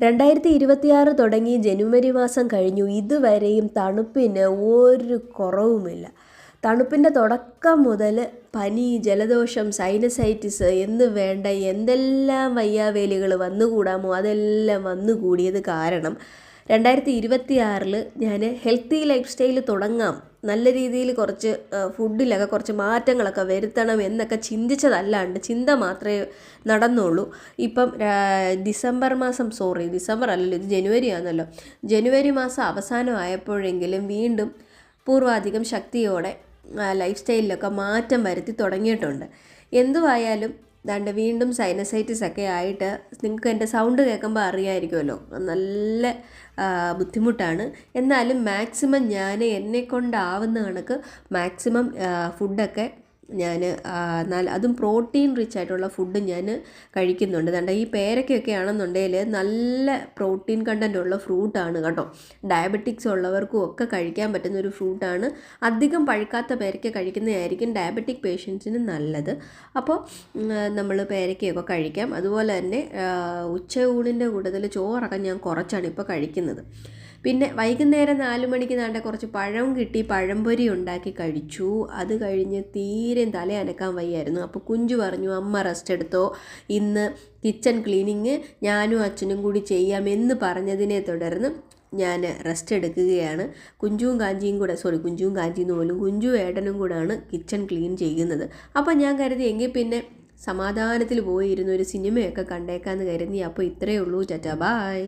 2026 തുടങ്ങി ജനുവരി മാസം കഴിഞ്ഞു. ഇതുവരെയും തണുപ്പിന് ഒരു കുറവുമില്ല. തണുപ്പിൻ്റെ തുടക്കം മുതൽ പനി, ജലദോഷം, സൈനസൈറ്റിസ് എന്ന് വേണ്ട എന്തെല്ലാം വയ്യാവേലികൾ വന്നുകൂടാമോ അതെല്ലാം വന്നുകൂടിയത് കാരണം 2026 ഞാൻ ഹെൽത്തി ലൈഫ് സ്റ്റൈൽ തുടങ്ങാം, നല്ല രീതിയിൽ കുറച്ച് ഫുഡിലൊക്കെ കുറച്ച് മാറ്റങ്ങളൊക്കെ വരുത്തണം എന്നൊക്കെ ചിന്തിച്ചതല്ലാണ്ട് ചിന്ത മാത്രമേ നടന്നുള്ളൂ. ഇപ്പം ഡിസംബർ അല്ലല്ലോ, ഇത് ജനുവരി ആണല്ലോ. ജനുവരി മാസം അവസാനമായപ്പോഴെങ്കിലും വീണ്ടും പൂർവാധികം ശക്തിയോടെ ലൈഫ് സ്റ്റൈലിലൊക്കെ മാറ്റം വരുത്തി തുടങ്ങിയിട്ടുണ്ട്. എന്തുവായാലും ദാണ്ട് വീണ്ടും സൈനസൈറ്റിസ് ഒക്കെ ആയിട്ട് നിങ്ങൾക്ക് എൻ്റെ സൗണ്ട് കേൾക്കുമ്പോൾ അറിയാമായിരിക്കുമല്ലോ, നല്ല ബുദ്ധിമുട്ടാണ്. എന്നാലും മാക്സിമം ഞാൻ എന്നെക്കൊണ്ടാവുന്ന കണക്ക് മാക്സിമം ഫുഡൊക്കെ ഞാൻ അതും പ്രോട്ടീൻ റിച്ച് ആയിട്ടുള്ള ഫുഡ് ഞാൻ കഴിക്കുന്നുണ്ട്. ദാണ്ട ഈ പേരയ്ക്കൊക്കെ ആണെന്നുണ്ടെങ്കിൽ നല്ല പ്രോട്ടീൻ കണ്ടൻ്റ് ഉള്ള ഫ്രൂട്ടാണ് കേട്ടോ. ഡയബറ്റിക്സ് ഉള്ളവർക്കും ഒക്കെ കഴിക്കാൻ പറ്റുന്ന ഒരു ഫ്രൂട്ടാണ്. അധികം പഴുക്കാത്ത പേരയ്ക്ക കഴിക്കുന്നതായിരിക്കും ഡയബറ്റിക് പേഷ്യൻസിന് നല്ലത്. അപ്പോൾ നമ്മൾ പേരയ്ക്കയൊക്കെ കഴിക്കാം. അതുപോലെ തന്നെ ഉച്ചയൂണിൻ്റെ കൂടുതൽ ചോറൊക്കെ ഞാൻ കുറച്ചാണ് ഇപ്പോൾ കഴിക്കുന്നത്. പിന്നെ വൈകുന്നേരം 4 മണിക്ക് ദാണ്ട കുറച്ച് പഴം കിട്ടി, പഴംപൊരി ഉണ്ടാക്കി കഴിച്ചു. അത് കഴിഞ്ഞ് തീരെ തല അനക്കാൻ വയ്യായിരുന്നു. അപ്പോൾ കുഞ്ചു പറഞ്ഞു, അമ്മ റെസ്റ്റ് എടുത്തോ, ഇന്ന് കിച്ചൺ ക്ലീനിങ് ഞാനും അച്ഛനും കൂടി ചെയ്യാമെന്ന് പറഞ്ഞതിനെ തുടർന്ന് ഞാൻ റെസ്റ്റ് എടുക്കുകയാണ്. കുഞ്ചുവും കാഞ്ചിന്ന് പോലും കുഞ്ചു ഏട്ടനും കൂടാണ് കിച്ചൺ ക്ലീൻ ചെയ്യുന്നത്. അപ്പോൾ ഞാൻ കരുതി എങ്കിൽ പിന്നെ സമാധാനത്തിൽ പോയിരുന്ന ഒരു സിനിമയൊക്കെ കണ്ടേക്കാമെന്ന് കരുതി. അപ്പോൾ ഇത്രയേ ഉള്ളൂ. ചാച്ചാ, ബായ്.